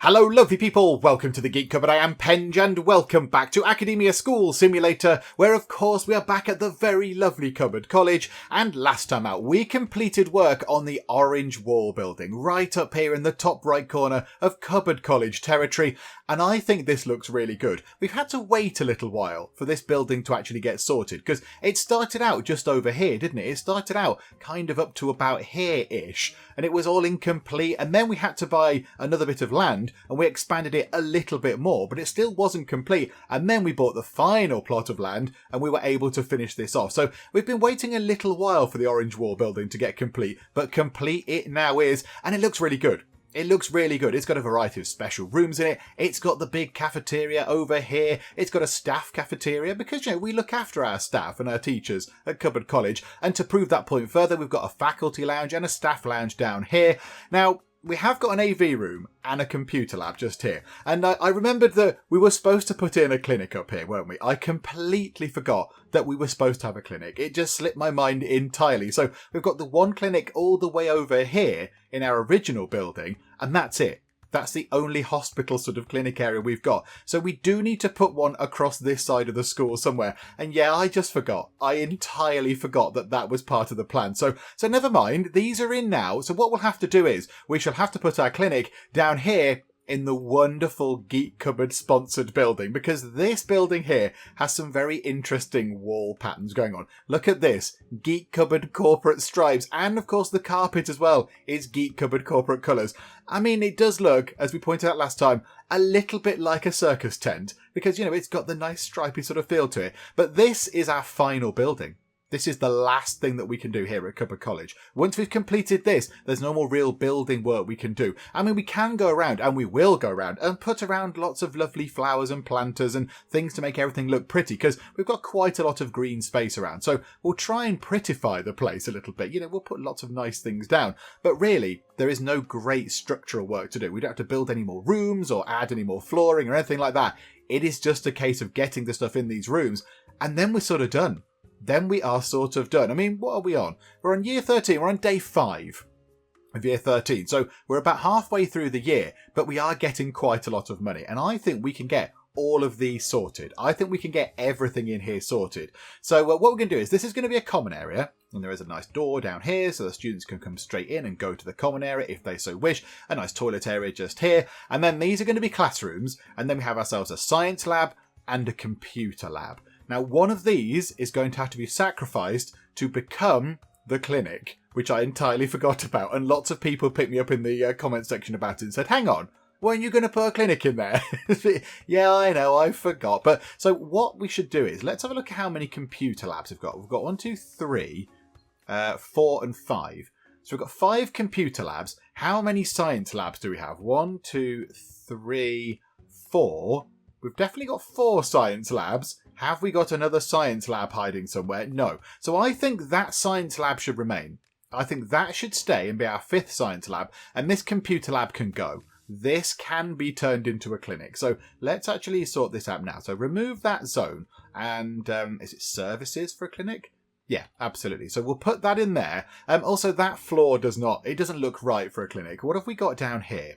Hello lovely people, welcome to the Geek Cupboard. I am Penge and welcome back to Academia School Simulator, where of course we are back at the very lovely Cupboard College, and last time out we completed work on the orange wall building right up here in the top right corner of Cupboard College territory, and I think this looks really good. We've had to wait a little while for this building to actually get sorted, because it started out just over here, didn't it? It started out kind of up to about here-ish, and it was all incomplete, and then we had to buy another bit of land, and we expanded it a little bit more, but it still wasn't complete. And then we bought the final plot of land and we were able to finish this off. So we've been waiting a little while for the orange wall building to get complete, but complete it now is, and it looks really good. It looks really good. It's got a variety of special rooms in it. It's got the big cafeteria over here. It's got a staff cafeteria because, we look after our staff and our teachers at Cupboard College. And to prove that point further, we've got a faculty lounge and a staff lounge down here. Now, we have got an AV room and a computer lab just here. And I remembered that we were supposed to put in a clinic up here, weren't we? I completely forgot that we were supposed to have a clinic. It just slipped my mind entirely. So we've got the one clinic all the way over here in our original building, and that's it. That's the only hospital sort of clinic area we've got. So we do need to put one across this side of the school somewhere. And yeah, I just forgot. I entirely forgot that that was part of the plan. So never mind. These are in now. So what we'll have to do is we shall have to put our clinic down here in the wonderful Geek Cupboard sponsored building, because this building here has some very interesting wall patterns going on. Look at this. Geek Cupboard corporate stripes, and of course the carpet as well is Geek Cupboard corporate colours. I mean, it does look, as we pointed out last time, a little bit like a circus tent, because, it's got the nice stripy sort of feel to it. But this is our final building. This is the last thing that we can do here at Cupboard College. Once we've completed this, there's no more real building work we can do. I mean, we can go around, and we will go around, and put around lots of lovely flowers and planters and things to make everything look pretty, because we've got quite a lot of green space around. So we'll try and prettify the place a little bit. We'll put lots of nice things down. But really, there is no great structural work to do. We don't have to build any more rooms or add any more flooring or anything like that. It is just a case of getting the stuff in these rooms, and then we're sort of done. Then we are sort of done. I mean, what are we on? We're on year 13. We're on day 5 of year 13. So we're about halfway through the year, but we are getting quite a lot of money. And I think we can get all of these sorted. I think we can get everything in here sorted. So what we're going to do is, this is going to be a common area. And there is a nice door down here so the students can come straight in and go to the common area if they so wish. A nice toilet area just here. And then these are going to be classrooms. And then we have ourselves a science lab and a computer lab. Now, one of these is going to have to be sacrificed to become the clinic, which I entirely forgot about. And lots of people picked me up in the comment section about it and said, hang on, weren't you going to put a clinic in there? Yeah, I know, I forgot. But so what we should do is, let's have a look at how many computer labs we've got. We've got 1, 2, 3, 4 and 5. So we've got 5 computer labs. How many science labs do we have? 1, 2, 3, 4. We've definitely got 4 science labs. Have we got another science lab hiding somewhere? No. So I think that science lab should remain. I think that should stay and be our 5th science lab. And this computer lab can go. This can be turned into a clinic. So let's actually sort this out now. So remove that zone. And is it services for a clinic? Yeah, absolutely. So we'll put that in there. Also, that floor doesn't look right for a clinic. What have we got down here?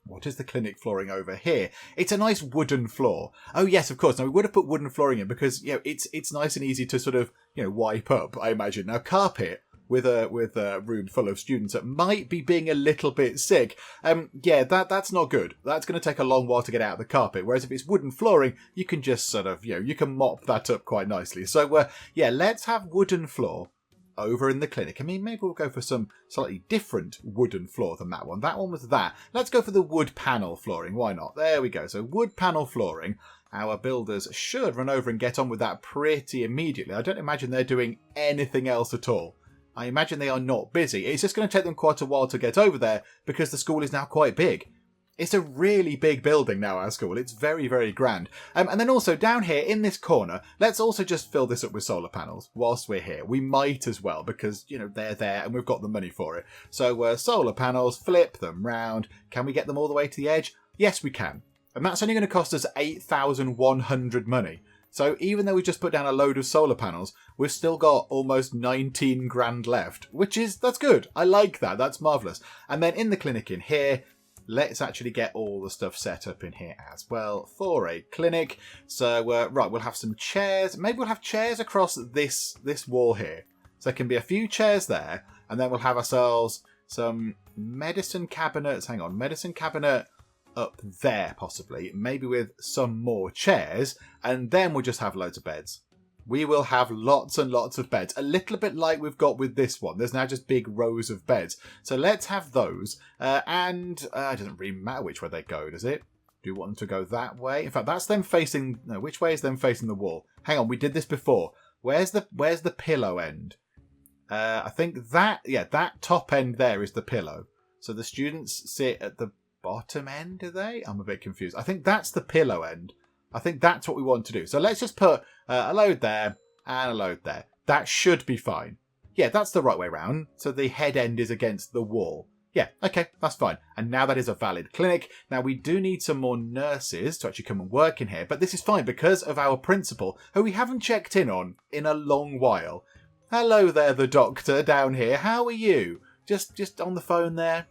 What is the clinic flooring over here? It's a nice wooden floor. Oh yes, of course. Now we would have put wooden flooring in because it's nice and easy to sort of wipe up, I imagine. Now carpet with a room full of students that might be being a little bit sick. That's not good. That's going to take a long while to get out of the carpet. Whereas if it's wooden flooring, you can just sort of you can mop that up quite nicely. So let's have wooden floor over in the clinic. I mean, maybe we'll go for some slightly different wooden floor than that one. That one was that. Let's go for the wood panel flooring. Why not? There we go. So wood panel flooring. Our builders should run over and get on with that pretty immediately. I don't imagine they're doing anything else at all. I imagine they are not busy. It's just going to take them quite a while to get over there because the school is now quite big. It's a really big building now, our school. It's very, very grand. And then also down here in this corner, let's also just fill this up with solar panels whilst we're here. We might as well because, they're there and we've got the money for it. So solar panels, flip them round. Can we get them all the way to the edge? Yes, we can. And that's only going to cost us 8,100 money. So even though we just put down a load of solar panels, we've still got almost 19 grand left, that's good. I like that. That's marvellous. And then in the clinic in here, let's actually get all the stuff set up in here as well for a clinic. So, right, we'll have some chairs. Maybe we'll have chairs across this wall here. So there can be a few chairs there, and then we'll have ourselves some medicine cabinets. Hang on, medicine cabinet up there possibly, maybe with some more chairs, and then we'll just have loads of beds. We will have lots and lots of beds, a little bit like we've got with this one. There's now just big rows of beds. So let's have those. And it doesn't really matter which way they go, does it? Do you want them to go that way? In fact, that's them facing... No, which way is them facing the wall? Hang on, we did this before. Where's the pillow end? I think that... Yeah, that top end there is the pillow. So the students sit at the bottom end, do they? I'm a bit confused. I think that's the pillow end. I think that's what we want to do. So let's just put a load there and a load there. That should be fine. Yeah, that's the right way around. So the head end is against the wall. Yeah, okay, that's fine. And now that is a valid clinic. Now we do need some more nurses to actually come and work in here. But this is fine because of our principal, who we haven't checked in on in a long while. Hello there, the doctor down here. How are you? Just on the phone there?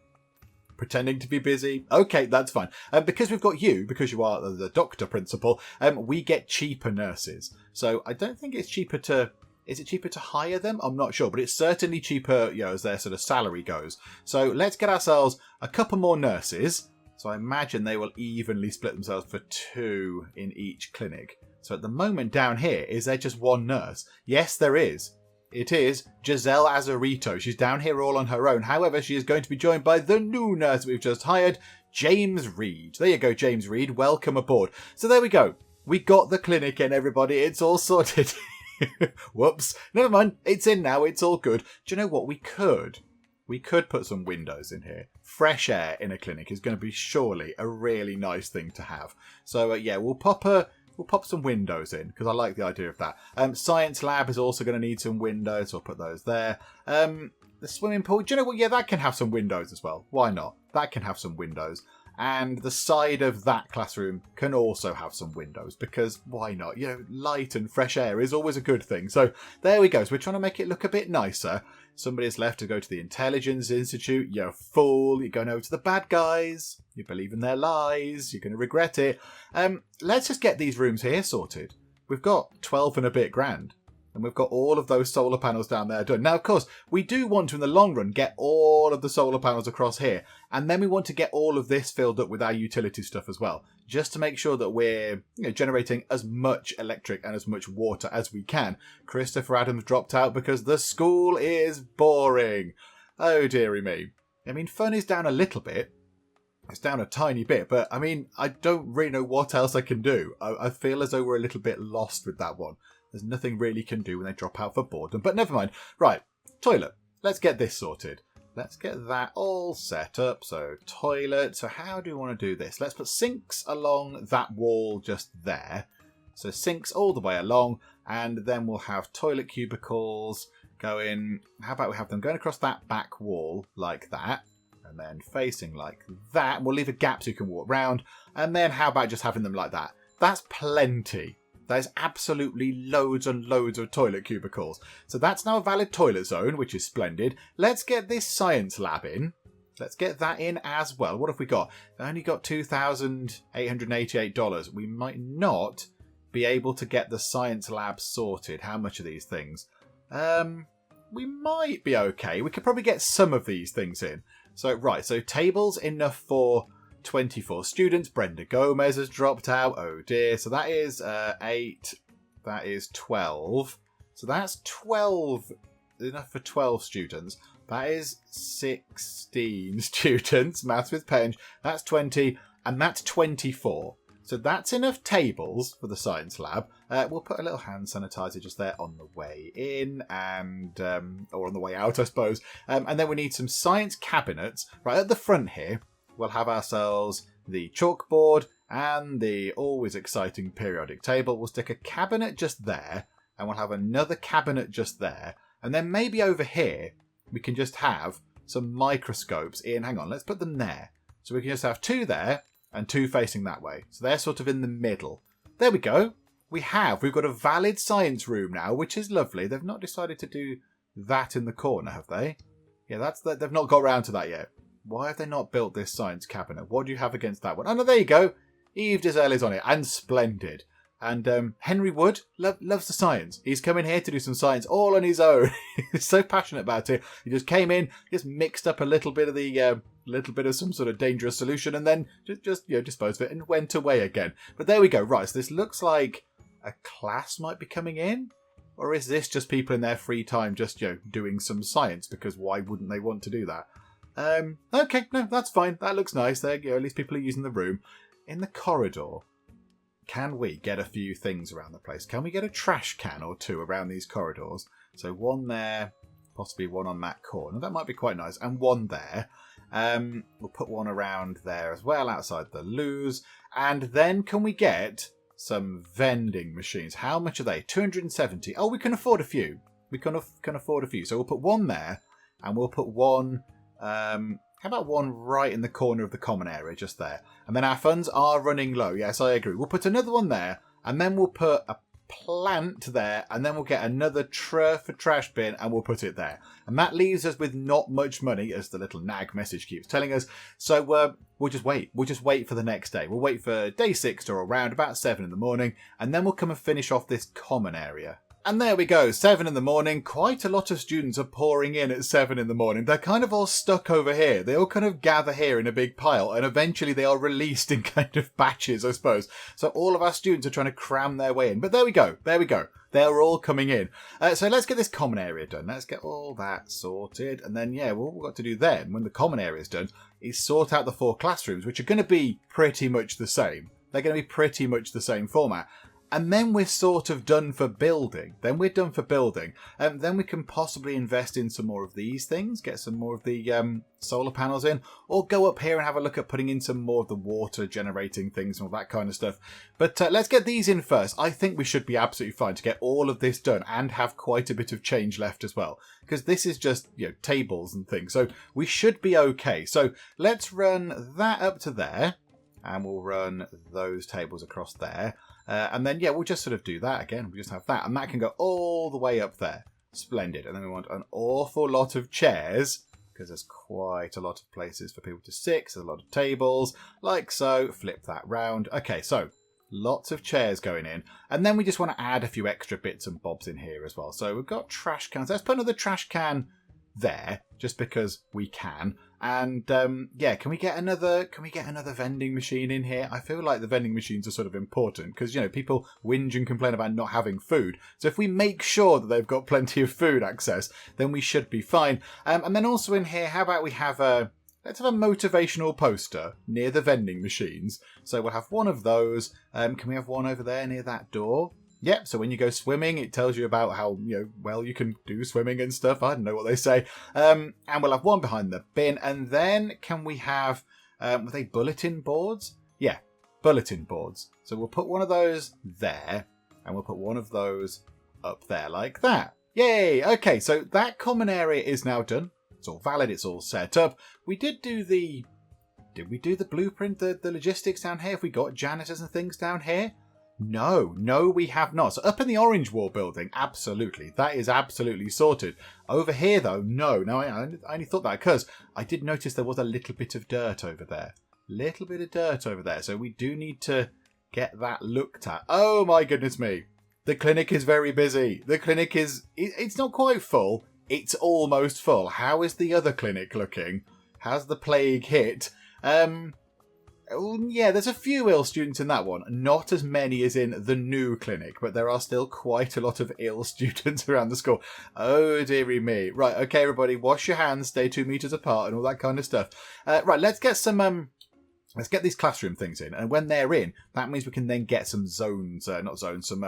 Pretending to be busy. Okay, that's fine. Because we've got you, because you are the doctor principal, we get cheaper nurses. So I don't think it's cheaper to... Is it cheaper to hire them? I'm not sure, but it's certainly cheaper, as their sort of salary goes. So let's get ourselves a couple more nurses. So I imagine they will evenly split themselves for 2 in each clinic. So at the moment down here, is there just one nurse? Yes, there is. It is Giselle Azarito. She's down here all on her own. However, she is going to be joined by the new nurse we've just hired, James Reed. There you go, James Reed. Welcome aboard. So there we go. We got the clinic in, everybody. It's all sorted. Whoops. Never mind. It's in now. It's all good. Do you know what? We could put some windows in here. Fresh air in a clinic is going to be surely a really nice thing to have. So, yeah, we'll pop some windows in, because I like the idea of that. Science lab is also going to need some windows, so I'll put those there. The swimming pool, do you know what? Yeah, that can have some windows as well. Why not? That can have some windows. And the side of that classroom can also have some windows, because why not? Light and fresh air is always a good thing. So there we go. So we're trying to make it look a bit nicer. Somebody's left to go to the Intelligence Institute. You're a fool. You're going over to the bad guys. You believe in their lies. You're going to regret it. Let's just get these rooms here sorted. We've got 12 and a bit grand. And we've got all of those solar panels down there done. Now, of course, we do want to, in the long run, get all of the solar panels across here. And then we want to get all of this filled up with our utility stuff as well. Just to make sure that we're generating as much electric and as much water as we can. Christopher Adams dropped out because the school is boring. Oh, dearie me. I mean, fun is down a little bit. It's down a tiny bit. But, I mean, I don't really know what else I can do. I feel as though we're a little bit lost with that one. There's nothing really can do when they drop out for boredom. But never mind. Right, toilet. Let's get this sorted. Let's get that all set up. So, toilet. So, how do we want to do this? Let's put sinks along that wall just there. So, sinks all the way along. And then we'll have toilet cubicles going... How about we have them going across that back wall like that? And then facing like that. We'll leave a gap so you can walk round. And then how about just having them like that? That's plenty. There's absolutely loads and loads of toilet cubicles. So that's now a valid toilet zone, which is splendid. Let's get this science lab in. Let's get that in as well. What have we got? We only got $2,888. We might not be able to get the science lab sorted. How much are these things? We might be okay. We could probably get some of these things in. So, right. So tables enough for 24 students. Brenda Gomez has dropped out. Oh dear. So that is 8. That is 12. So that's 12. Enough for 12 students. That is 16 students. Maths with Penge. That's 20. And that's 24. So that's enough tables for the science lab. We'll put a little hand sanitizer just there on the way in and or on the way out, I suppose. And then we need some science cabinets right at the front here. We'll have ourselves the chalkboard and the always exciting periodic table. We'll stick a cabinet just there, and we'll have another cabinet just there. And then maybe over here, we can just have some microscopes in. Hang on, let's put them there. So we can just have 2 there and 2 facing that way. So they're sort of in the middle. There we go. We've got a valid science room now, which is lovely. They've not decided to do that in the corner, have they? Yeah, they've not got around to that yet. Why have they not built this science cabinet? What do you have against that one? Oh, no, there you go. Yves Dizelle is on it, and splendid. And Henry Wood loves the science. He's come in here to do some science all on his own. He's so passionate about it. He just came in, just mixed up a little bit of some sort of dangerous solution, and then just disposed of it and went away again. But there we go. Right, so this looks like a class might be coming in, or is this just people in their free time just doing some science? Because why wouldn't they want to do that? Okay, no, that's fine. That looks nice. There, at least people are using the room. In the corridor, can we get a few things around the place? Can we get a trash can or two around these corridors? So one there, possibly one on that corner. That might be quite nice. And one there. We'll put one around there as well, outside the loos. And then can we get some vending machines? How much are they? 270. Oh, we can afford a few. We can afford a few. So we'll put one there, and we'll put one... how about one right in the corner of the common area, just there? And then our funds are running low. Yes, I agree. We'll put another one there, and then we'll put a plant there, and then we'll get another for trash bin, and we'll put it there. And that leaves us with not much money, as the little nag message keeps telling us. So we'll just wait. We'll just wait for the next day. We'll wait for day 6 or around about 7 in the morning, and then we'll come and finish off this common area. And there we go, 7 in the morning. Quite a lot of students are pouring in at 7 in the morning. They're kind of all stuck over here. They all kind of gather here in a big pile, and eventually they are released in kind of batches, I suppose. So all of our students are trying to cram their way in. But there we go. They're all coming in. So let's get this common area done. Let's get all that sorted. And then, what we've got to do then, when the common area is done, is sort out the 4 classrooms, which are going to be pretty much the same. They're going to be pretty much the same format. And then we're sort of done for building. Then we can possibly invest in some more of these things, get some more of the solar panels in, or go up here and have a look at putting in some more of the water generating things and all that kind of stuff. But let's get these in first. I think we should be absolutely fine to get all of this done and have quite a bit of change left as well. Because this is just, tables and things. So we should be okay. So let's run that up to there. And we'll run those tables across there. And then, we'll just sort of do that again. We'll just have that. And that can go all the way up there. Splendid. And then we want an awful lot of chairs, because there's quite a lot of places for people to sit. There's a lot of tables, like so. Flip that round. Okay, so lots of chairs going in. And then we just want to add a few extra bits and bobs in here as well. So we've got trash cans. Let's put another trash can there, just because we can. And can we get another vending machine in here? I feel like the vending machines are sort of important because people whinge and complain about not having food. So if we make sure that they've got plenty of food access, then we should be fine. And then also in here, how about we have let's have a motivational poster near the vending machines. So we'll have one of those. Can we have one over there near that door? Yep, so when you go swimming, it tells you about how, well you can do swimming and stuff. I don't know what they say. And we'll have one behind the bin. And then can we have, were they bulletin boards? Yeah, bulletin boards. So we'll put one of those there. And we'll put one of those up there like that. Yay! Okay, so that common area is now done. It's all valid. It's all set up. We did do the... Did we do the blueprint, the logistics down here? Have we got janitors and things down here? No, we have not. So up in the orange wall building, absolutely. That is absolutely sorted. Over here, though, no. Now, I only thought that because I did notice there was a little bit of dirt over there. So we do need to get that looked at. Oh, my goodness me. The clinic is very busy. The clinic is... It's not quite full. It's almost full. How is the other clinic looking? Has the plague hit? There's a few ill students in that one. Not as many as in the new clinic, but there are still quite a lot of ill students around the school. Oh, dearie me. Right, okay, everybody, wash your hands, stay 2 meters apart, and all that kind of stuff. Right, let's get some... Let's get these classroom things in, and when they're in, that means we can then get some some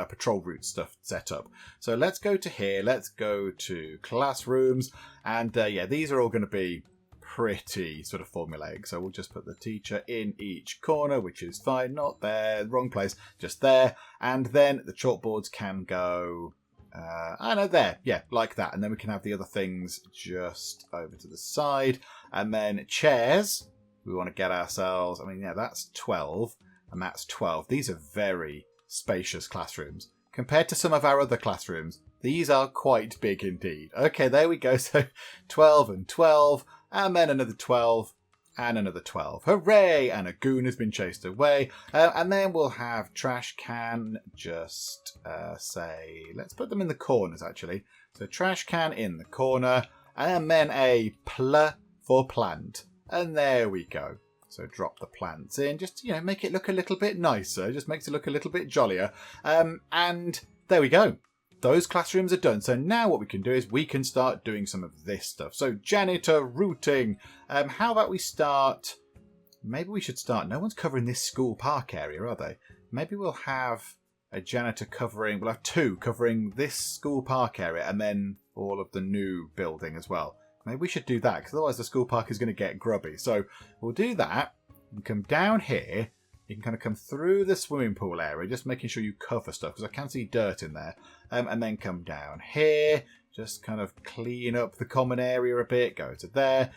patrol route stuff set up. So let's go to here, let's go to classrooms, and these are all going to be pretty sort of formulaic. So we'll just put the teacher in each corner, which is fine, not there, wrong place, just there. And then the chalkboards can go, there, like that. And then we can have the other things just over to the side. And then chairs, we want to get ourselves, that's 12 and that's 12. These are very spacious classrooms. Compared to some of our other classrooms, these are quite big indeed. Okay, there we go. So 12 and 12. And then another 12 and another 12. Hooray! And a goon has been chased away. And then we'll have trash can just say, let's put them in the corners actually. So trash can in the corner, and then a pl for plant. And there we go. So drop the plants in, just, make it look a little bit nicer. Just makes it look a little bit jollier. And there we go. Those classrooms are done. So now what we can do is we can start doing some of this stuff. So janitor routing. How about we start... Maybe we should start... No one's covering this school park area, are they? Maybe we'll have a janitor covering... We'll have 2 covering this school park area and then all of the new building as well. Maybe we should do that, because otherwise the school park is going to get grubby. So we'll do that. You can come down here. You can kind of come through the swimming pool area, just making sure you cover stuff, because I can see dirt in there. And then come down here. Just kind of clean up the common area a bit. Go to there.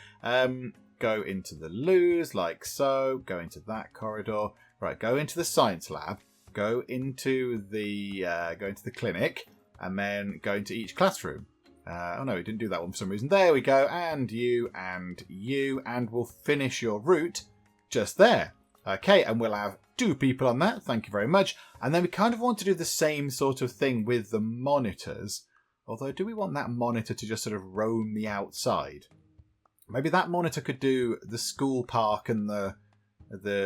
Go into the loos, like so. Go into that corridor. Right, go into the science lab. Go into the clinic. And then go into each classroom. Oh no, we didn't do that one for some reason. There we go. And you, and you. And we'll finish your route just there. Okay, and we'll have 2 people on that. Thank you very much. And then we kind of want to do the same sort of thing with the monitors. Although, do we want that monitor to just sort of roam the outside? Maybe that monitor could do the school park and the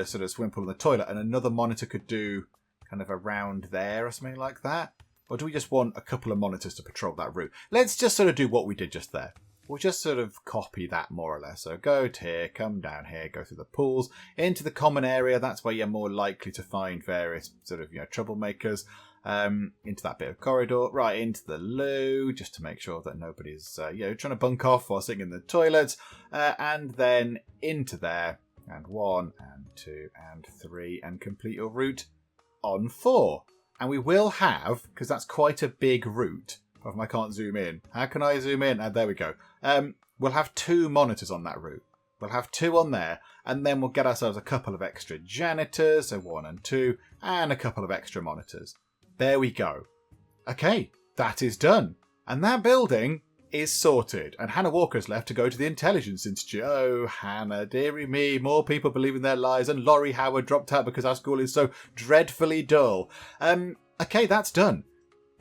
sort of swimming pool and the toilet. And another monitor could do kind of around there or something like that. Or do we just want a couple of monitors to patrol that route? Let's just sort of do what we did just there. We'll just sort of copy that more or less. So go to here, come down here, go through the pools, into the common area. That's where you're more likely to find various sort of, troublemakers. Into that bit of corridor, right into the loo, just to make sure that nobody's, trying to bunk off while sitting in the toilets. And then into there, and 1, and 2, and 3, and complete your route on 4. And we will have, because that's quite a big route. If I can't zoom in. How can I zoom in? There we go. We'll have 2 monitors on that route. We'll have 2 on there. And then we'll get ourselves a couple of extra janitors. So 1 and 2. And a couple of extra monitors. There we go. Okay, that is done. And that building is sorted. And Hannah Walker's left to go to the Intelligence Institute. Oh, Hannah, dearie me. More people believe in their lies. And Laurie Howard dropped out because our school is so dreadfully dull. Okay, that's done.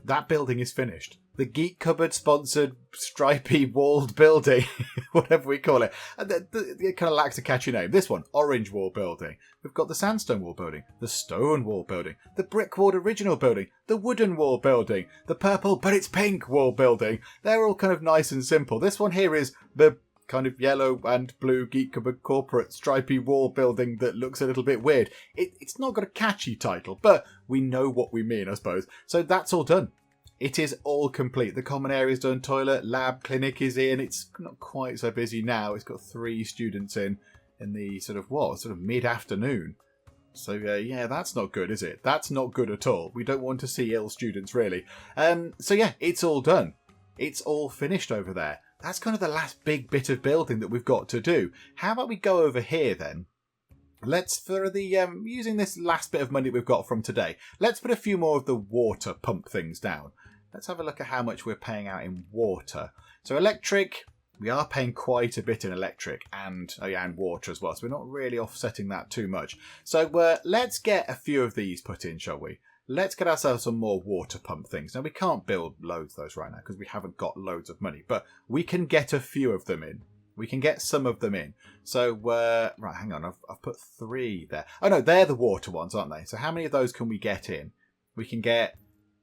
That building is finished. The Geek Cupboard sponsored stripy walled building, whatever we call it. It kind of lacks a catchy name. This one, orange wall building. We've got the sandstone wall building, the stone wall building, the brick walled original building, the wooden wall building, the purple but it's pink wall building. They're all kind of nice and simple. This one here is the kind of yellow and blue Geek Cupboard corporate stripy wall building that looks a little bit weird. It's not got a catchy title, but we know what we mean, I suppose. So that's all done. It is all complete. The common area is done. Toilet, lab, clinic is in. It's not quite so busy now. It's got 3 students in the sort of mid-afternoon. So, yeah, that's not good, is it? That's not good at all. We don't want to see ill students, really. So, yeah, it's all done. It's all finished over there. That's kind of the last big bit of building that we've got to do. How about we go over here, then? Let's, for the, using this last bit of money we've got from today, let's put a few more of the water pump things down. Let's have a look at how much we're paying out in water. So electric, we are paying quite a bit in electric and water as well. So we're not really offsetting that too much. So let's get a few of these put in, shall we? Let's get ourselves some more water pump things. Now, we can't build loads of those right now because we haven't got loads of money. But we can get a few of them in. We can get some of them in. So, right, hang on. I've put 3 there. Oh, no, they're the water ones, aren't they? So how many of those can we get in? We can get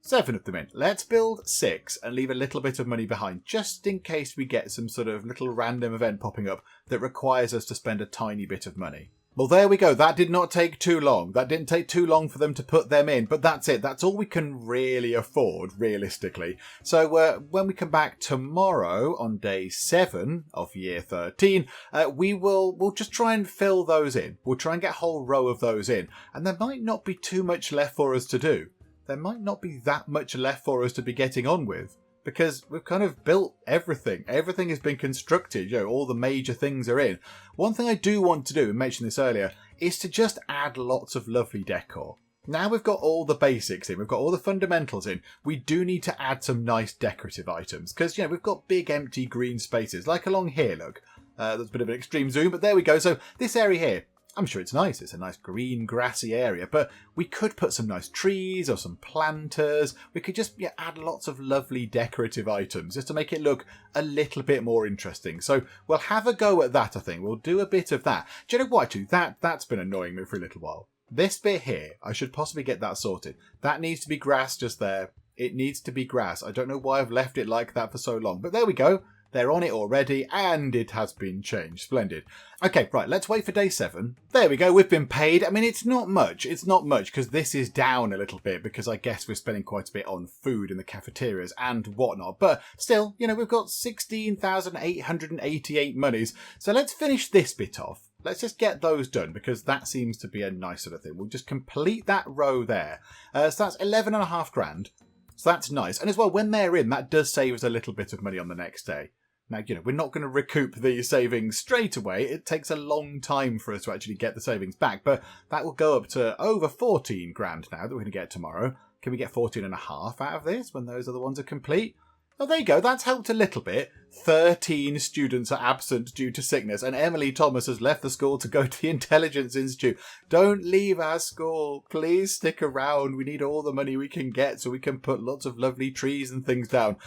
7 of them in. Let's build 6 and leave a little bit of money behind, just in case we get some sort of little random event popping up that requires us to spend a tiny bit of money. Well, there we go. That did not take too long. That didn't take too long for them to put them in, but that's it. That's all we can really afford, realistically. So when we come back tomorrow on day 7 of year 13, we'll just try and fill those in. We'll try and get a whole row of those in, and there might not be too much left for us to do. There might not be that much left for us to be getting on with, because we've kind of built everything. Everything has been constructed. All the major things are in. One thing I do want to do, and mentioned this earlier, is to just add lots of lovely decor. Now we've got all the basics in, we've got all the fundamentals in, we do need to add some nice decorative items. Because, we've got big empty green spaces, like along here, look. That's a bit of an extreme zoom, but there we go. So this area here, I'm sure it's nice. It's a nice green, grassy area, but we could put some nice trees or some planters. We could just add lots of lovely decorative items just to make it look a little bit more interesting. So we'll have a go at that, I think. We'll do a bit of that. Do you know what, actually? That's been annoying me for a little while. This bit here, I should possibly get that sorted. That needs to be grass just there. It needs to be grass. I don't know why I've left it like that for so long, but there we go. They're on it already, and it has been changed. Splendid. Okay, right, let's wait for day 7. There we go, we've been paid. I mean, it's not much. It's not much, because this is down a little bit, because I guess we're spending quite a bit on food in the cafeterias and whatnot. But still, we've got 16,888 monies. So let's finish this bit off. Let's just get those done, because that seems to be a nice sort of thing. We'll just complete that row there. So that's 11.5 grand. So that's nice. And as well, when they're in, that does save us a little bit of money on the next day. Now, we're not going to recoup the savings straight away. It takes a long time for us to actually get the savings back, but that will go up to over 14 grand now that we're going to get tomorrow. Can we get 14.5 out of this when those other ones are complete? Oh, there you go. That's helped a little bit. 13 students are absent due to sickness, and Emily Thomas has left the school to go to the Intelligence Institute. Don't leave our school. Please stick around. We need all the money we can get so we can put lots of lovely trees and things down.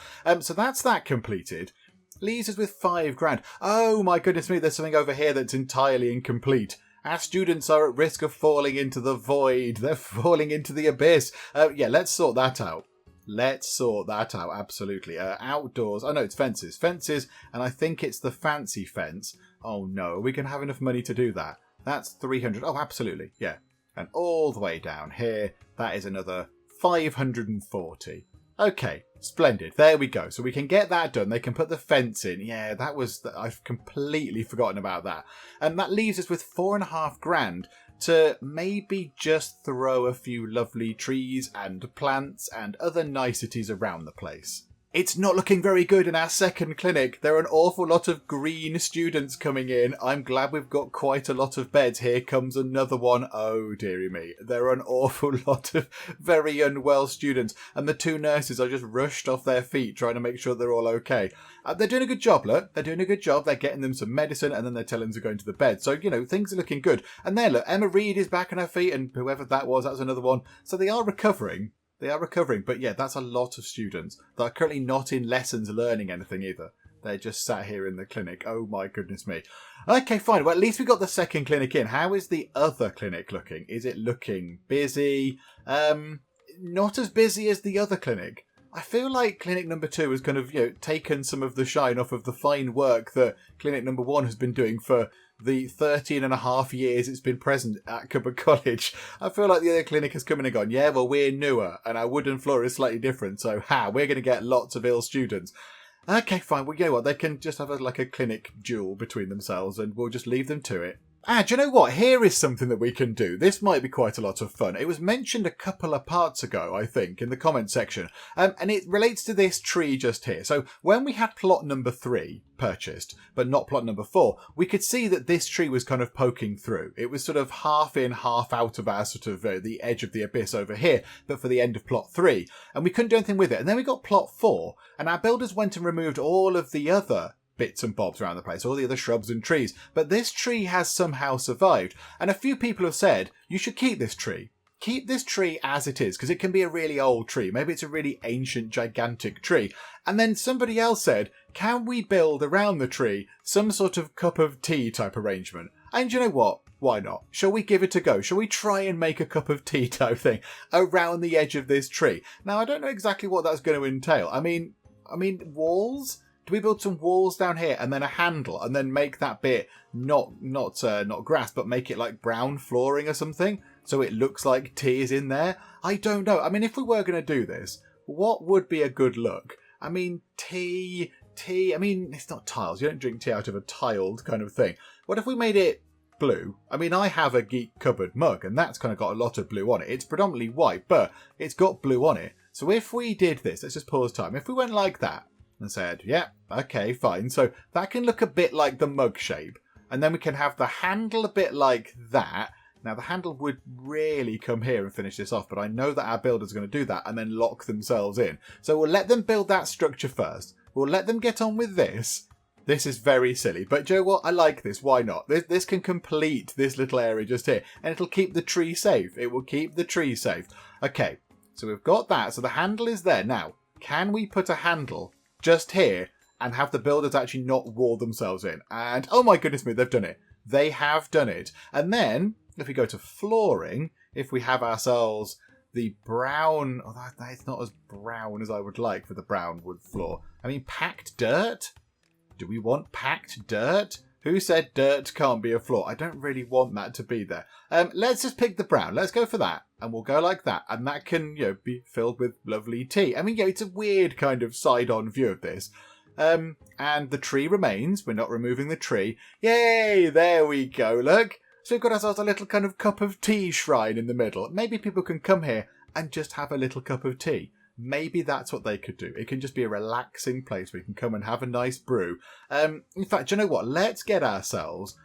So that's that completed. Leaves us with 5 grand. Oh my goodness me, there's something over here that's entirely incomplete. Our students are at risk of falling into the void. They're falling into the abyss. Let's sort that out. Absolutely. Outdoors. Oh no, it's fences. Fences, and I think it's the fancy fence. Oh no, we can have enough money to do that. That's 300. Oh, absolutely. Yeah. And all the way down here, that is another 540. Okay, splendid. There we go. So we can get that done. They can put the fence in. Yeah, I've completely forgotten about that. And that leaves us with 4.5 grand to maybe just throw a few lovely trees and plants and other niceties around the place. It's not looking very good in our second clinic. There are an awful lot of green students coming in. I'm glad we've got quite a lot of beds. Here comes another one. Oh, dearie me. There are an awful lot of very unwell students. And the 2 nurses are just rushed off their feet trying to make sure they're all okay. They're doing a good job, look. They're doing a good job. They're getting them some medicine and then they're telling them to go into the bed. So, things are looking good. And there, look, Emma Reed is back on her feet and whoever that was another one. So they are recovering. But yeah, that's a lot of students that are currently not in lessons learning anything either. They're just sat here in the clinic. Oh my goodness me. Okay, fine. Well, at least we got the second clinic in. How is the other clinic looking? Is it looking busy? Not as busy as the other clinic. I feel like clinic number 2 has kind of, taken some of the shine off of the fine work that clinic number 1 has been doing for the 13.5 years it's been present at Cupboard College. I feel like the other clinic has come in and gone, yeah, well, we're newer and our wooden floor is slightly different, so we're going to get lots of ill students. Okay, fine. Well, you know what? They can just have a clinic duel between themselves and we'll just leave them to it. Do you know what? Here is something that we can do. This might be quite a lot of fun. It was mentioned a couple of parts ago, I think, in the comment section. And it relates to this tree just here. So when we had plot number 3 purchased, but not plot number 4, we could see that this tree was kind of poking through. It was sort of half in, half out of our sort of the edge of the abyss over here, but for the end of plot 3. And we couldn't do anything with it. And then we got plot 4, and our builders went and removed all of the other bits and bobs around the place, all the other shrubs and trees, but this tree has somehow survived, and a few people have said you should keep this tree. Keep this tree as it is, because it can be a really old tree. Maybe it's a really ancient, gigantic tree. And then somebody else said, can we build around the tree some sort of cup of tea type arrangement? And you know what? Why not? Shall we give it a go? Shall we try and make a cup of tea type thing around the edge of this tree? Now, I don't know exactly what that's going to entail. I mean, walls? Do we build some walls down here and then a handle and then make that bit not grass, but make it like brown flooring or something so it looks like tea is in there? I don't know. I mean, if we were going to do this, what would be a good look? I mean, tea. I mean, it's not tiles. You don't drink tea out of a tiled kind of thing. What if we made it blue? I mean, I have a Geek cupboard mug and that's kind of got a lot of blue on it. It's predominantly white, but it's got blue on it. So if we did this, let's just pause time. If we went like that, and said, yeah, okay, fine. So that can look a bit like the mug shape. And then we can have the handle a bit like that. Now, the handle would really come here and finish this off, but I know that our builders are going to do that and then lock themselves in. So we'll let them build that structure first. We'll let them get on with this. This is very silly, but do you know what? I like this. Why not? This can complete this little area just here, and it'll keep the tree safe. It will keep the tree safe. Okay, so we've got that. So the handle is there. Now, can we put a handle just here and have the builders actually not wall themselves in? And, oh my goodness me, they've done it. They have done it. And then, if we go to flooring, if we have ourselves the brown... Oh, that's not as brown as I would like for the brown wood floor. I mean, packed dirt? Do we want packed dirt? Who said dirt can't be a floor? I don't really want that to be there. Let's just pick the brown. Let's go for that. And we'll go like that. And that can, be filled with lovely tea. I mean, it's a weird kind of side-on view of this. And the tree remains. We're not removing the tree. Yay! There we go. Look. So we've got ourselves a little kind of cup of tea shrine in the middle. Maybe people can come here and just have a little cup of tea. Maybe that's what they could do. It can just be a relaxing place where you can come and have a nice brew. In fact, do you know what? Let's get ourselves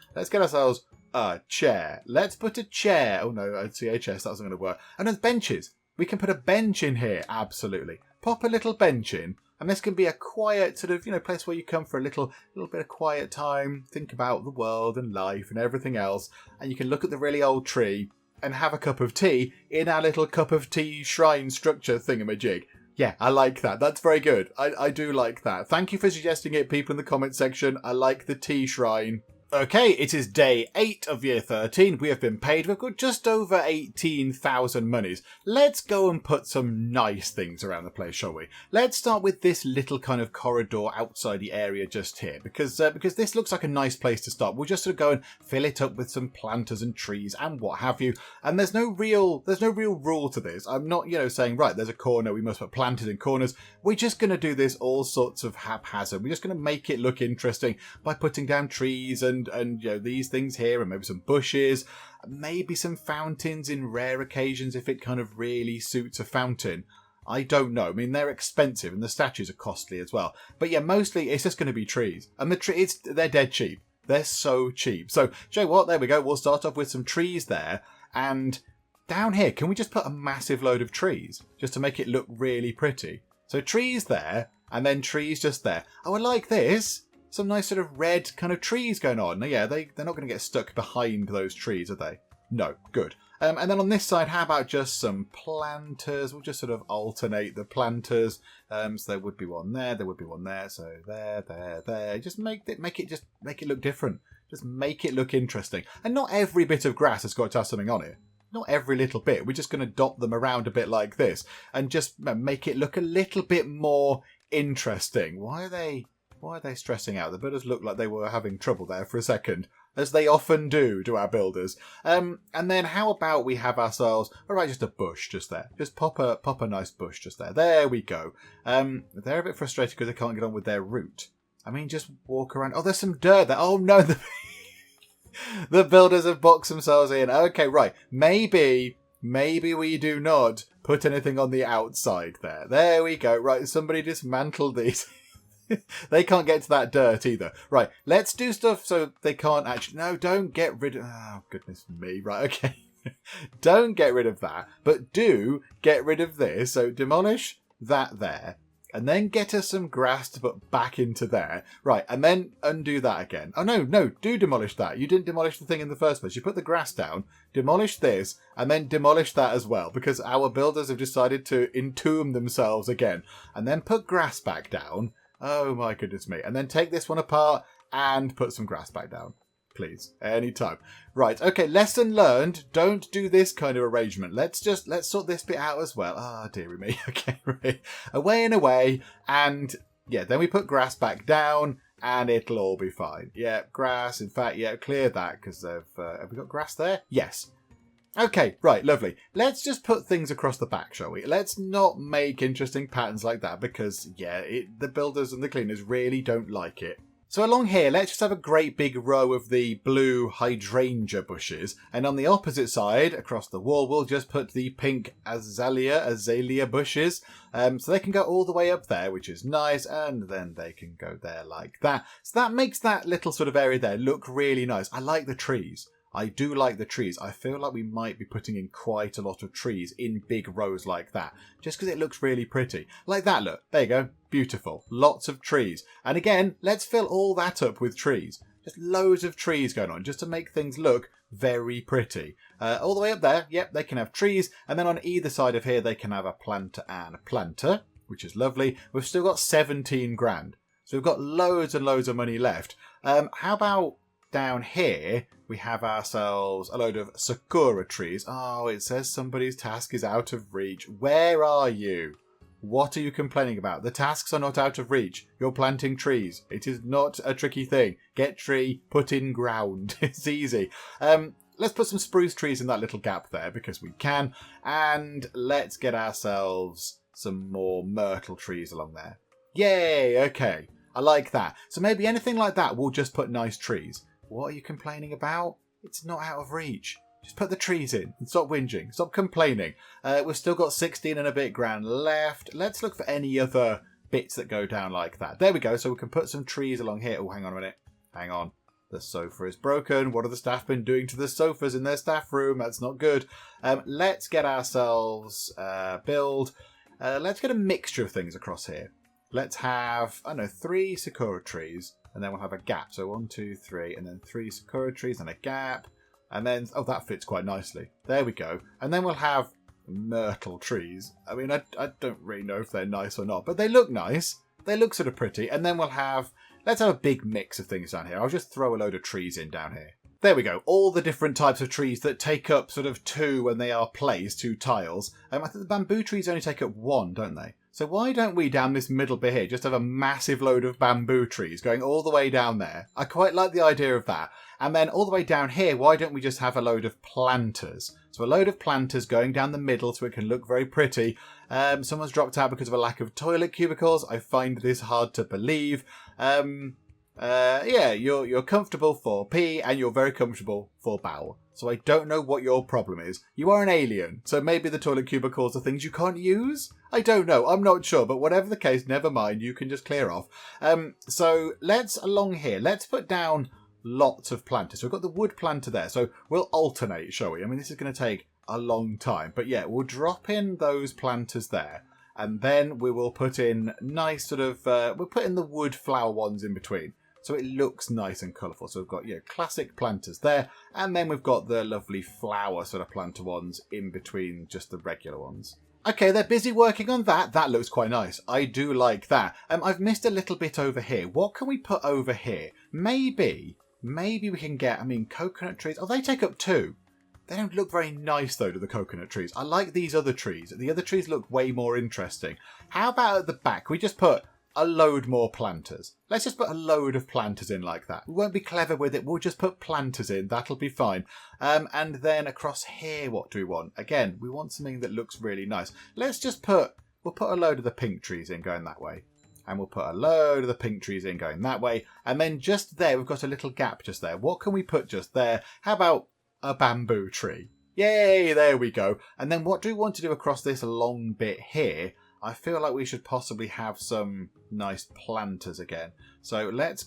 a chair. Let's put a chair. Oh no, a CHS, that wasn't going to work. And there's benches. We can put a bench in here. Absolutely. Pop a little bench in. And this can be a quiet sort of, place where you come for a little bit of quiet time, think about the world and life and everything else. And you can look at the really old tree and have a cup of tea in our little cup of tea shrine structure thingamajig. Yeah, I like that. That's very good. I do like that. Thank you for suggesting it, people in the comment section. I like the tea shrine. Okay, it is day 8 of year 13. We have been paid. We've got just over 18,000 monies. Let's go and put some nice things around the place, shall we? Let's start with this little kind of corridor outside the area just here, because this looks like a nice place to start. We'll just sort of go and fill it up with some planters and trees and what have you. And there's no real rule to this. I'm not, saying, right, there's a corner, we must put planters in corners. We're just going to do this all sorts of haphazard. We're just going to make it look interesting by putting down trees and these things here, and maybe some bushes, maybe some fountains in rare occasions if it kind of really suits a fountain. I don't know. I mean, they're expensive and the statues are costly as well. But yeah, mostly it's just going to be trees. And they're dead cheap. They're so cheap. So, you know what? There we go. We'll start off with some trees there. And down here, can we just put a massive load of trees just to make it look really pretty? So trees there, and then trees just there. Oh, I like this. Some nice sort of red kind of trees going on. Yeah, they're not going to get stuck behind those trees, are they? No, good. And then on this side, how about just some planters? We'll just sort of alternate the planters. So there would be one there, there would be one there. So there. Just make it look different. Just make it look interesting. And not every bit of grass has got to have something on it. Not every little bit. We're just going to dot them around a bit like this and just make it look a little bit more interesting. Why are they stressing out? The builders looked like they were having trouble there for a second, as they often do to our builders. And then how about we have ourselves, just a bush just there. Just pop a nice bush just there. There we go. They're a bit frustrated because they can't get on with their route. I mean, just walk around. Oh, there's some dirt there. Oh no, the builders have boxed themselves in. Okay, right. Maybe we do not put anything on the outside there. There we go. Right, somebody dismantled these. They can't get to that dirt either. Right, let's do stuff so they can't actually... No, don't get rid of... Oh, goodness me. Right, okay. Don't get rid of that, but do get rid of this. So demolish that there, and then get us some grass to put back into there. Right, and then undo that again. Oh, no, do demolish that. You didn't demolish the thing in the first place. You put the grass down, demolish this, and then demolish that as well, because our builders have decided to entomb themselves again. And then put grass back down. Oh my goodness me. And then take this one apart and put some grass back down. Please. Anytime. Right. Okay. Lesson learned. Don't do this kind of arrangement. Let's sort this bit out as well. Ah, dearie me. Okay. Right. Away and away. And yeah, then we put grass back down and it'll all be fine. Yeah. Grass. In fact, yeah, clear that because have we got grass there? Yes. Okay, right, lovely. Let's just put things across the back, shall we? Let's not make interesting patterns like that because, yeah, the builders and the cleaners really don't like it. So along here, let's just have a great big row of the blue hydrangea bushes. And on the opposite side, across the wall, we'll just put the pink azalea bushes. So they can go all the way up there, which is nice. And then they can go there like that. So that makes that little sort of area there look really nice. I like the trees. I do like the trees. I feel like we might be putting in quite a lot of trees in big rows like that, just because it looks really pretty. Like that, look. There you go. Beautiful. Lots of trees. And again, let's fill all that up with trees. Just loads of trees going on, just to make things look very pretty. All the way up there, yep, they can have trees. And then on either side of here, they can have a planter and a planter, which is lovely. We've still got 17 grand. So we've got loads and loads of money left. How about down here, we have ourselves a load of sakura trees. Oh, it says somebody's task is out of reach. Where are you? What are you complaining about? The tasks are not out of reach. You're planting trees. It is not a tricky thing. Get tree, put in ground. It's easy. Let's put some spruce trees in that little gap there because we can. And let's get ourselves some more myrtle trees along there. Yay, okay. I like that. So maybe anything like that, we'll just put nice trees. What are you complaining about? It's not out of reach. Just put the trees in and stop whinging. Stop complaining. We've still got 16 and a bit grand left. Let's look for any other bits that go down like that. There we go. So we can put some trees along here. Oh, hang on a minute. Hang on. The sofa is broken. What have the staff been doing to the sofas in their staff room? That's not good. Let's get ourselves let's get a mixture of things across here. Let's have, 3 sakura trees. And then we'll have a gap. So 1, 2, 3, and then 3 sakura trees and a gap. And then, oh, that fits quite nicely. There we go. And then we'll have myrtle trees. I mean, I don't really know if they're nice or not, but they look nice. They look sort of pretty. And then we'll have, let's have a big mix of things down here. I'll just throw a load of trees in down here. There we go. All the different types of trees that take up sort of 2 when they are placed, 2 tiles. I think the bamboo trees only take up 1, don't they? So why don't we, down this middle bit here, just have a massive load of bamboo trees going all the way down there? I quite like the idea of that. And then all the way down here, why don't we just have a load of planters? So a load of planters going down the middle so it can look very pretty. Someone's dropped out because of a lack of toilet cubicles. I find this hard to believe. Yeah, you're comfortable for pee and you're very comfortable for bowel. So I don't know what your problem is. You are an alien, so maybe the toilet cubicles are things you can't use? I don't know, I'm not sure, but whatever the case, never mind, you can just clear off. So let's, along here, let's put down lots of planters. So we've got the wood planter there, so we'll alternate, shall we? I mean, this is going to take a long time, but yeah, we'll drop in those planters there. And then we will put in nice sort of, we'll put in the wood flower ones in between. So it looks nice and colourful. So we've got, classic planters there. And then we've got the lovely flower sort of planter ones in between just the regular ones. Okay, they're busy working on that. That looks quite nice. I do like that. I've missed a little bit over here. What can we put over here? Maybe we can get, coconut trees. Oh, they take up 2. They don't look very nice, though, to the coconut trees. I like these other trees. The other trees look way more interesting. How about at the back? We just put a load more planters. Let's just put a load of planters in like that. We won't be clever with it. We'll just put planters in. That'll be fine. And then across here, what do we want? Again, we want something that looks really nice. Let's just we'll put a load of the pink trees in going that way. And we'll put a load of the pink trees in going that way. And then just there, we've got a little gap just there. What can we put just there? How about a bamboo tree? Yay, there we go. And then what do we want to do across this long bit here? I feel like we should possibly have some nice planters again. So let's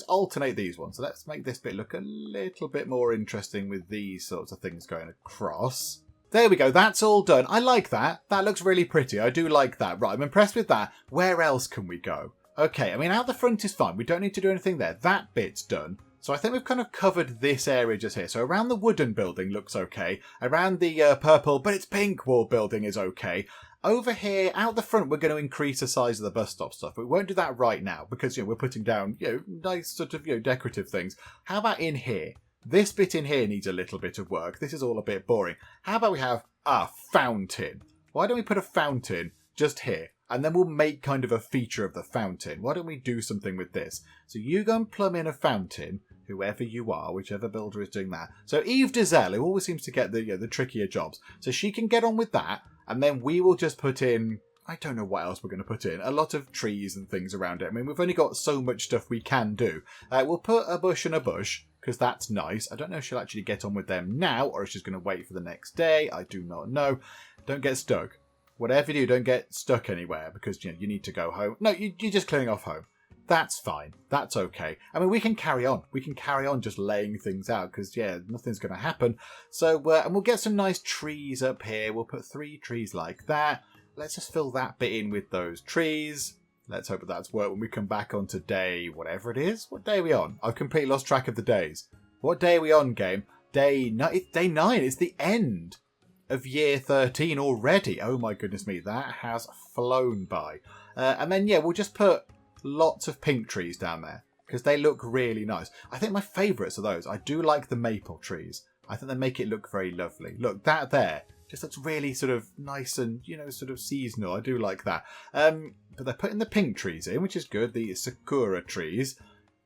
alternate these ones. So let's make this bit look a little bit more interesting with these sorts of things going across. There we go. That's all done. I like that. That looks really pretty. I do like that. Right, I'm impressed with that. Where else can we go? Okay, out the front is fine. We don't need to do anything there. That bit's done. So I think we've kind of covered this area just here. So around the wooden building looks okay. Around the purple, but it's pink wall building is okay. Over here, out the front, we're going to increase the size of the bus stop stuff. But we won't do that right now because, we're putting down, nice sort of, decorative things. How about in here? This bit in here needs a little bit of work. This is all a bit boring. How about we have a fountain? Why don't we put a fountain just here? And then we'll make kind of a feature of the fountain. Why don't we do something with this? So you go and plumb in a fountain, whoever you are, whichever builder is doing that. So Eve Dizelle, who always seems to get the trickier jobs. So she can get on with that. And then we will just put in, I don't know what else we're going to put in. A lot of trees and things around it. We've only got so much stuff we can do. We'll put a bush and a bush, because that's nice. I don't know if she'll actually get on with them now, or if she's going to wait for the next day. I do not know. Don't get stuck. Whatever you do, don't get stuck anywhere, because you need to go home. No, you're just clearing off home. That's fine. That's okay. I mean, we can carry on. We can carry on just laying things out because, yeah, nothing's going to happen. So, and we'll get some nice trees up here. We'll put 3 trees like that. Let's just fill that bit in with those trees. Let's hope that that's worked when we come back onto day, whatever it is. What day are we on? I've completely lost track of the days. What day are we on, game? It's day 9. It's the end of year 13 already. Oh my goodness me. That has flown by. And then, yeah, we'll just put lots of pink trees down there because they look really nice. I think my favourites are those. I do like the maple trees. I think they make it look very lovely. Look, that there just looks really sort of nice and, you know, sort of seasonal. I do like that. But they're putting the pink trees in, which is good. The sakura trees.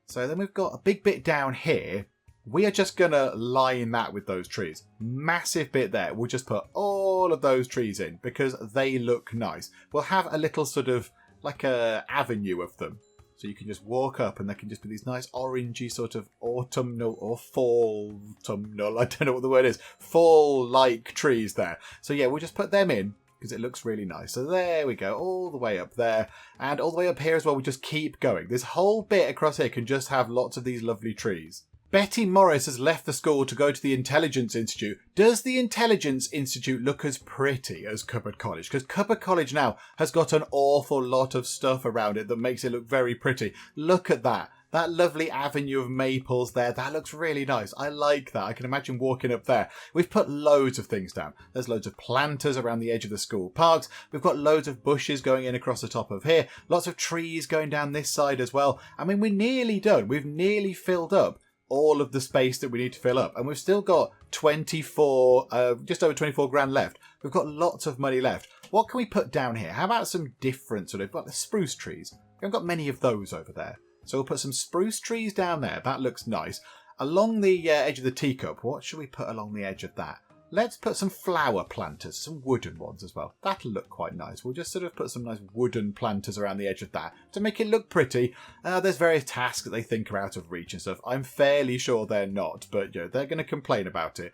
So then we've got a big bit down here. We are just going to line that with those trees. Massive bit there. We'll just put all of those trees in because they look nice. We'll have a little sort of like a avenue of them. So you can just walk up and there can just be these nice orangey sort of autumnal or fall-tumnal, I don't know what the word is, fall-like trees there. So yeah, we'll just put them in because it looks really nice. So there we go, all the way up there. And all the way up here as well, we just keep going. This whole bit across here can just have lots of these lovely trees. Betty Morris has left the school to go to the Intelligence Institute. Does the Intelligence Institute look as pretty as Cupboard College? Because Cupboard College now has got an awful lot of stuff around it that makes it look very pretty. Look at that. That lovely avenue of maples there. That looks really nice. I like that. I can imagine walking up there. We've put loads of things down. There's loads of planters around the edge of the school parks. We've got loads of bushes going in across the top of here. Lots of trees going down this side as well. I mean, we're nearly done. We've nearly filled up all of the space that we need to fill up, and we've still got 24 just over 24 grand left. We've got lots of money left. What can we put down here? How about some different sort of, well, the spruce trees? We haven't got many of those over there, so we'll put some spruce trees down there. That looks nice. Along the edge of the teacup, what should we put along the edge of that? Let's put some flower planters, some wooden ones as well. That'll look quite nice. We'll just sort of put some nice wooden planters around the edge of that to make it look pretty. There's various tasks that they think are out of reach and stuff. I'm fairly sure they're not, but you know, they're going to complain about it.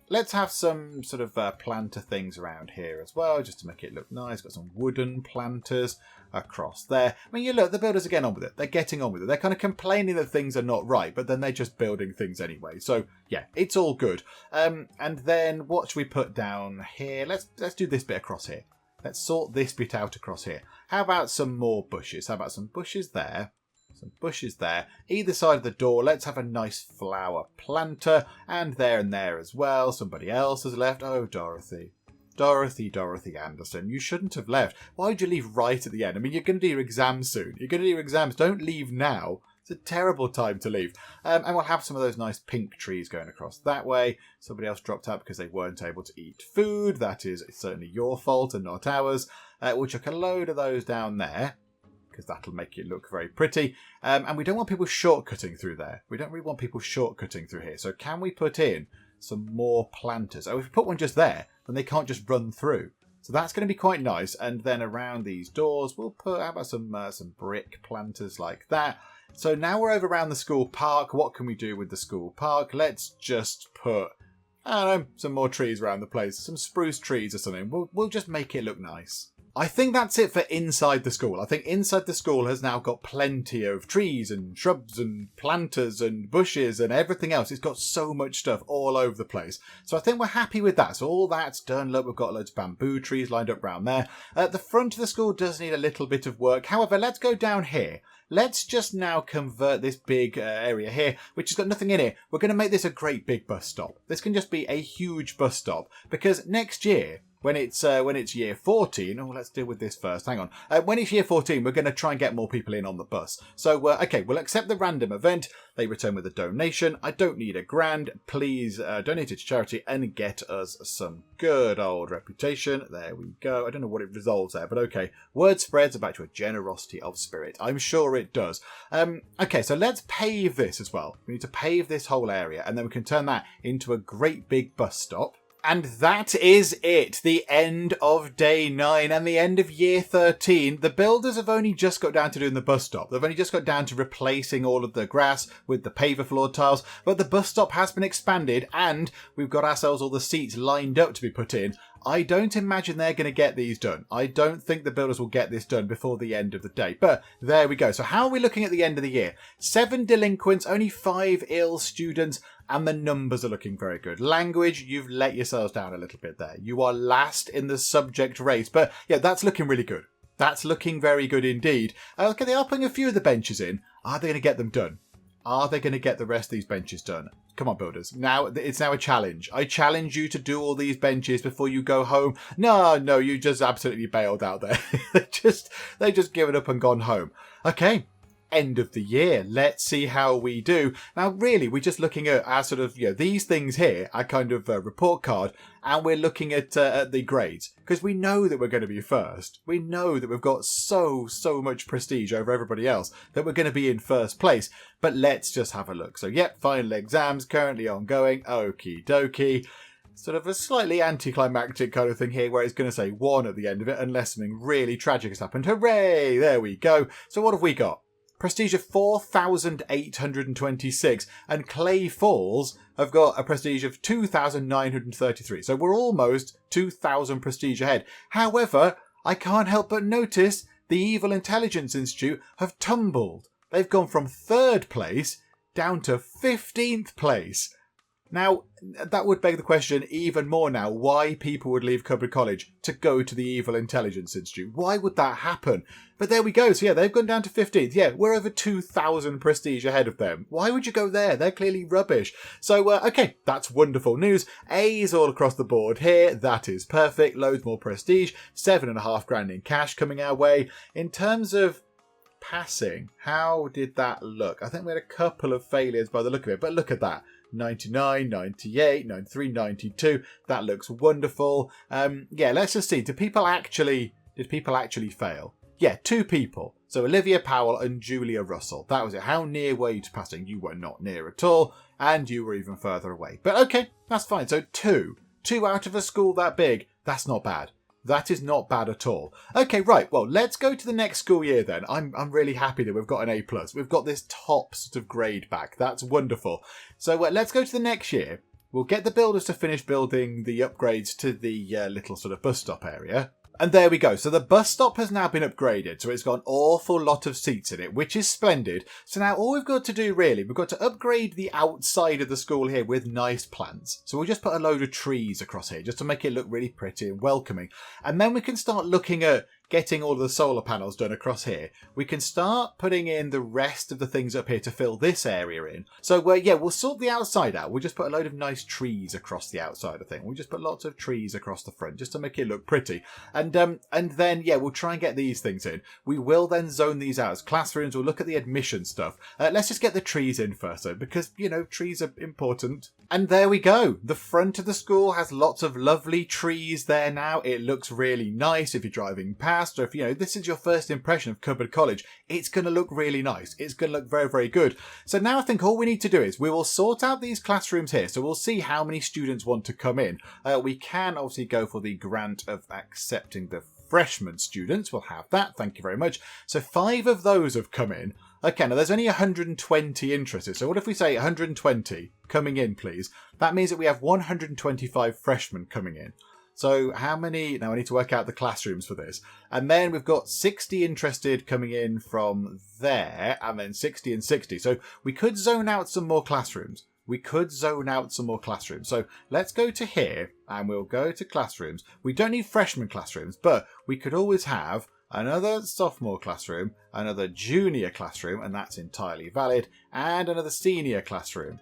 Let's have some sort of planter things around here as well, just to make it look nice. Got some wooden planters across there. I mean, you look, the builders are getting on with it. They're getting on with it. They're kind of complaining that things are not right, but then they're just building things anyway. So yeah, it's all good. And then what should we put down here? Let's do this bit across here. Let's sort this bit out across here. How about some more bushes? How about some bushes there? Some bushes there. Either side of the door, let's have a nice flower planter. And there as well. Somebody else has left. Oh, Dorothy. Dorothy Anderson, you shouldn't have left. Why would you leave right at the end? I mean, you're going to do your exams soon. You're going to do your exams. Don't leave now. It's a terrible time to leave. And we'll have some of those nice pink trees going across that way. Somebody else dropped out because they weren't able to eat food. That is certainly your fault and not ours. We'll chuck a load of those down there, because that'll make it look very pretty. And we don't want people shortcutting through there. We don't really want people shortcutting through here. So can we put in some more planters? Oh, if we put one just there, then they can't just run through. So that's going to be quite nice. And then around these doors, we'll put, how about some brick planters like that. So now we're over around the school park. What can we do with the school park? Let's just put, I don't know, some more trees around the place. Some spruce trees or something. We'll just make it look nice. I think that's it for inside the school. I think inside the school has now got plenty of trees and shrubs and planters and bushes and everything else. It's got so much stuff all over the place. So I think we're happy with that. So all that's done. Look, we've got loads of bamboo trees lined up around there. The front of the school does need a little bit of work. However, let's go down here. Let's just now convert this big area here, which has got nothing in it. We're going to make this a great big bus stop. This can just be a huge bus stop, because next year, when it's year 14, oh, let's deal with this first. Hang on. When it's year 14, we're going to try and get more people in on the bus. So, okay, we'll accept the random event. They return with a donation. I don't need a grand. Please donate it to charity and get us some good old reputation. There we go. I don't know what it resolves there, but okay. Word spreads about your generosity of spirit. I'm sure it does. Okay, so let's pave this as well. We need to pave this whole area, and then we can turn that into a great big bus stop. And that is it, the end of day 9 and the end of year 13. The builders have only just got down to doing the bus stop. They've only just got down to replacing all of the grass with the paver floor tiles, but the bus stop has been expanded and we've got ourselves all the seats lined up to be put in. I don't imagine they're going to get these done. I don't think the builders will get this done before the end of the day. But there we go. So how are we looking at the end of the year? 7 delinquents, only 5 ill students, and the numbers are looking very good. Language, you've let yourselves down a little bit there. You are last in the subject race. But yeah, that's looking really good. That's looking very good indeed. Okay, they are putting a few of the benches in. Are they going to get them done? Are they going to get the rest of these benches done? Come on, builders. Now, it's now a challenge. I challenge you to do all these benches before you go home. No, you just absolutely bailed out there. They just given up and gone home. Okay. End of the year. Let's see how we do. Now, really, we're just looking at our sort of, these things here, our kind of report card, and we're looking at the grades because we know that we're going to be first. We know that we've got so much prestige over everybody else that we're going to be in first place. But let's just have a look. So, final exams currently ongoing. Okie dokie. Sort of a slightly anticlimactic kind of thing here where it's going to say 1 at the end of it unless something really tragic has happened. Hooray! There we go. So what have we got? Prestige of 4,826 and Clay Falls have got a prestige of 2,933. So we're almost 2,000 prestige ahead. However, I can't help but notice the Evil Intelligence Institute have tumbled. They've gone from 3rd place down to 15th place. Now, that would beg the question even more now, why people would leave Cupboard College to go to the Evil Intelligence Institute. Why would that happen? But there we go. So they've gone down to 15th. We're over 2,000 prestige ahead of them. Why would you go there? They're clearly rubbish. So, okay, that's wonderful news. A's all across the board here. That is perfect. Loads more prestige. 7.5 grand in cash coming our way. In terms of passing, how did that look? I think we had a couple of failures by the look of it, but look at that. 99, 98, 93, 92. That looks wonderful. Let's just see. Did people actually fail? 2 people. So Olivia Powell and Julia Russell. That was it. How near were you to passing? You were not near at all, and you were even further away. But okay, that's fine. So 2 out of a school that big. That's not bad. That is not bad at all. Okay, right. Well, let's go to the next school year then. I'm really happy that we've got an A+. We've got this top sort of grade back. That's wonderful. So let's go to the next year. We'll get the builders to finish building the upgrades to the little sort of bus stop area. And there we go. So the bus stop has now been upgraded. So it's got an awful lot of seats in it, which is splendid. So now all we've got to do really, we've got to upgrade the outside of the school here with nice plants. So we'll just put a load of trees across here just to make it look really pretty and welcoming. And then we can start looking at getting all of the solar panels done across here. We can start putting in the rest of the things up here to fill this area in. So we'll sort the outside out. We'll just put a load of nice trees across the outside of thing. We'll just put lots of trees across the front just to make it look pretty. And then we'll try and get these things in. We will then zone these out as classrooms. We'll look at the admission stuff. Let's just get the trees in first though, because trees are important. And there we go. The front of the school has lots of lovely trees there now. It looks really nice if you're driving past. Or if this is your first impression of Cupboard College, it's going to look really nice. It's going to look very, very good. So now I think all we need to do is we will sort out these classrooms here. So we'll see how many students want to come in. We can obviously go for the grant of accepting the freshman students. We'll have that. Thank you very much. So 5 of those have come in. Okay, now there's only 120 interested. So what if we say 120 coming in, please? That means that we have 125 freshmen coming in. So how many? Now I need to work out the classrooms for this. And then we've got 60 interested coming in from there, and then 60 and 60. So we could zone out some more classrooms. So let's go to here and we'll go to classrooms. We don't need freshman classrooms, but we could always have another sophomore classroom, another junior classroom, and that's entirely valid, and another senior classroom.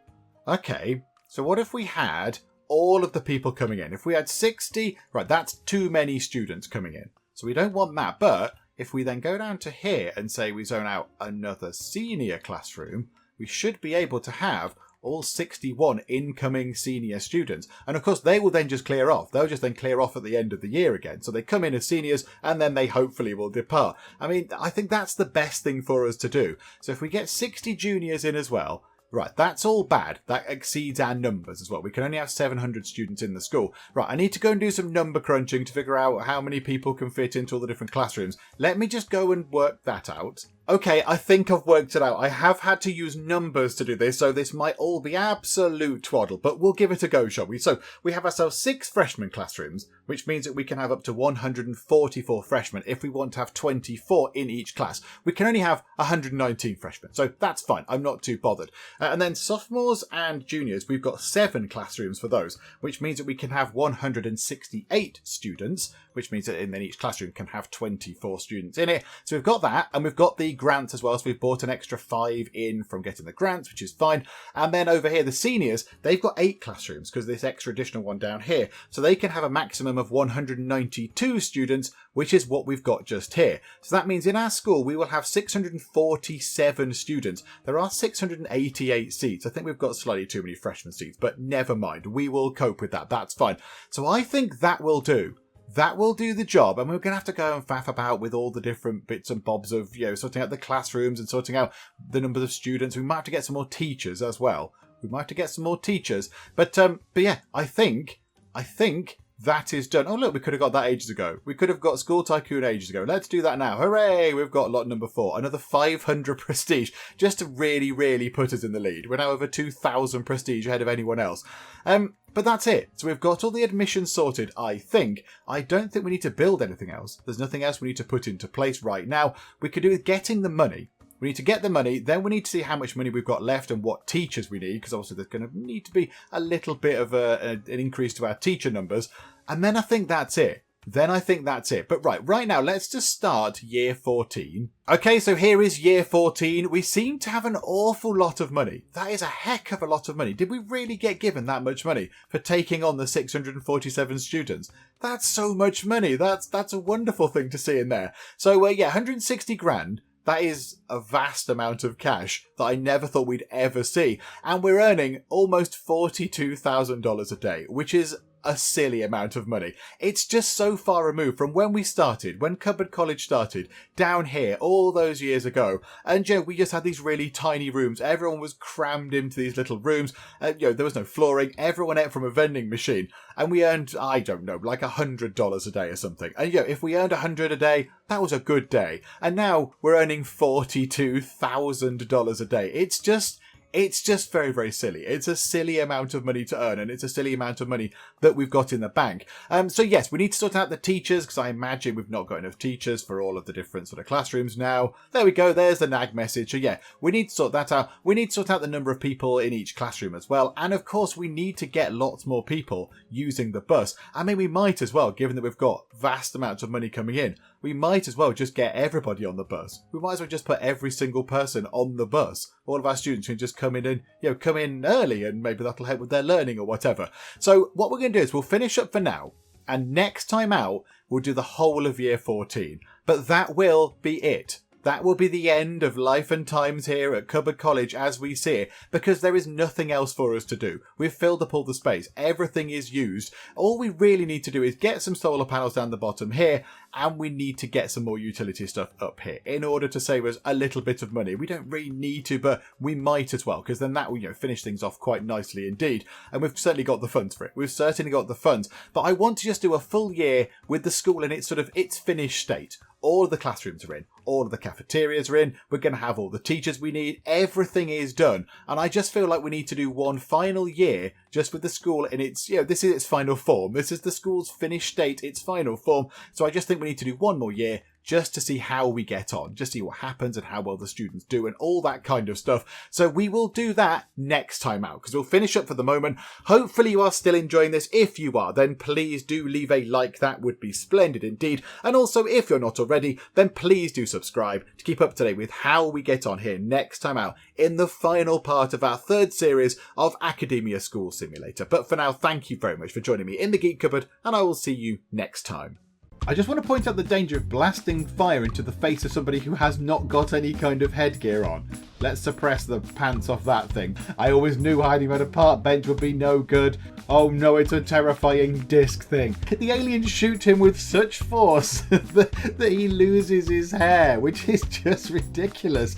Okay, so what if we had all of the people coming in? If we had 60, right, that's too many students coming in. So we don't want that. But if we then go down to here and say we zone out another senior classroom, we should be able to have all 61 incoming senior students. And of course, they will then just clear off. They'll just then clear off at the end of the year again. So they come in as seniors and then they hopefully will depart. I mean, I think that's the best thing for us to do. So if we get 60 juniors in as well, Right, that's all bad. That exceeds our numbers as well. We can only have 700 students in the school. Right, I need to go and do some number crunching to figure out how many people can fit into all the different classrooms. Let me just go and work that out. Okay, I think I've worked it out. I have had to use numbers to do this, so this might all be absolute twaddle, but we'll give it a go, shall we? So we have ourselves 6 freshman classrooms, which means that we can have up to 144 freshmen if we want to have 24 in each class. We can only have 119 freshmen, so that's fine. I'm not too bothered. And then sophomores and juniors, we've got 7 classrooms for those, which means that we can have 168 students, which means that then each classroom can have 24 students in it. So we've got that, and we've got the grants as well, so we've bought an extra 5 in from getting the grants, which is fine. And then over here, the seniors, they've got 8 classrooms because this extra additional one down here, so they can have a maximum of 192 students, which is what we've got just here. So that means in our school we will have 647 students. There are 688 seats. I think we've got slightly too many freshman seats, but never mind, we will cope with that. That's fine. So I think that will do. That will do the job, and we're going to have to go and faff about with all the different bits and bobs of, sorting out the classrooms and sorting out the numbers of students. We might have to get some more teachers as well. But yeah, I think that is done. Oh, look, we could have got that ages ago. We could have got School Tycoon ages ago. Let's do that now. Hooray! We've got lot number 4. Another 500 prestige, just to really, really put us in the lead. We're now over 2,000 prestige ahead of anyone else. But that's it. So we've got all the admissions sorted, I think. I don't think we need to build anything else. There's nothing else we need to put into place right now. We could do with getting the money. We need to get the money, then we need to see how much money we've got left and what teachers we need, because obviously there's going to need to be a little bit of an increase to our teacher numbers. And then I think that's it. But right now, let's just start year 14. Okay, so here is year 14. We seem to have an awful lot of money. That is a heck of a lot of money. Did we really get given that much money for taking on the 647 students? That's so much money. That's a wonderful thing to see in there. So, 160 grand. That is a vast amount of cash that I never thought we'd ever see. And we're earning almost $42,000 a day, which is a silly amount of money. It's just so far removed from when we started, when Cupboard College started, down here, all those years ago. And, we just had these really tiny rooms. Everyone was crammed into these little rooms. There was no flooring. Everyone ate from a vending machine. And we earned, I don't know, like $100 a day or something. And, if we earned $100 a day, that was a good day. And now we're earning $42,000 a day. It's just very, very silly. It's a silly amount of money to earn, and it's a silly amount of money that we've got in the bank. So yes, we need to sort out the teachers, because I imagine we've not got enough teachers for all of the different sort of classrooms now. There we go, there's the nag message. So yeah, we need to sort that out. We need to sort out the number of people in each classroom as well. And of course, we need to get lots more people using the bus. I mean, we might as well, given that we've got vast amounts of money coming in, we might as well just get everybody on the bus. We might as well just put every single person on the bus. All of our students can just come in and, come in early, and maybe that'll help with their learning or whatever. So what we're going to do is we'll finish up for now. And next time out, we'll do the whole of year 14. But that will be it. That will be the end of life and times here at Cupboard College as we see it, because there is nothing else for us to do. We've filled up all the space. Everything is used. All we really need to do is get some solar panels down the bottom here, and we need to get some more utility stuff up here in order to save us a little bit of money. We don't really need to, but we might as well, because then that will, finish things off quite nicely indeed. And we've certainly got the funds for it. But I want to just do a full year with the school in its finished state. All of the classrooms are in. All of the cafeterias are in. We're going to have all the teachers we need. Everything is done. And I just feel like we need to do one final year just with the school in its, this is its final form. This is the school's finished state, its final form. So I just think we need to do one more year just to see how we get on, just see what happens and how well the students do and all that kind of stuff. So we will do that next time out, because we'll finish up for the moment. Hopefully you are still enjoying this. If you are, then please do leave a like. That would be splendid indeed. And also, if you're not already, then please do subscribe to keep up to date with how we get on here next time out in the final part of our 3rd series of Academia School Simulator. But for now, thank you very much for joining me in the Geek Cupboard, and I will see you next time. I just want to point out the danger of blasting fire into the face of somebody who has not got any kind of headgear on. Let's suppress the pants off that thing. I always knew hiding behind a park bench would be no good. Oh no, it's a terrifying disc thing. The aliens shoot him with such force that he loses his hair, which is just ridiculous.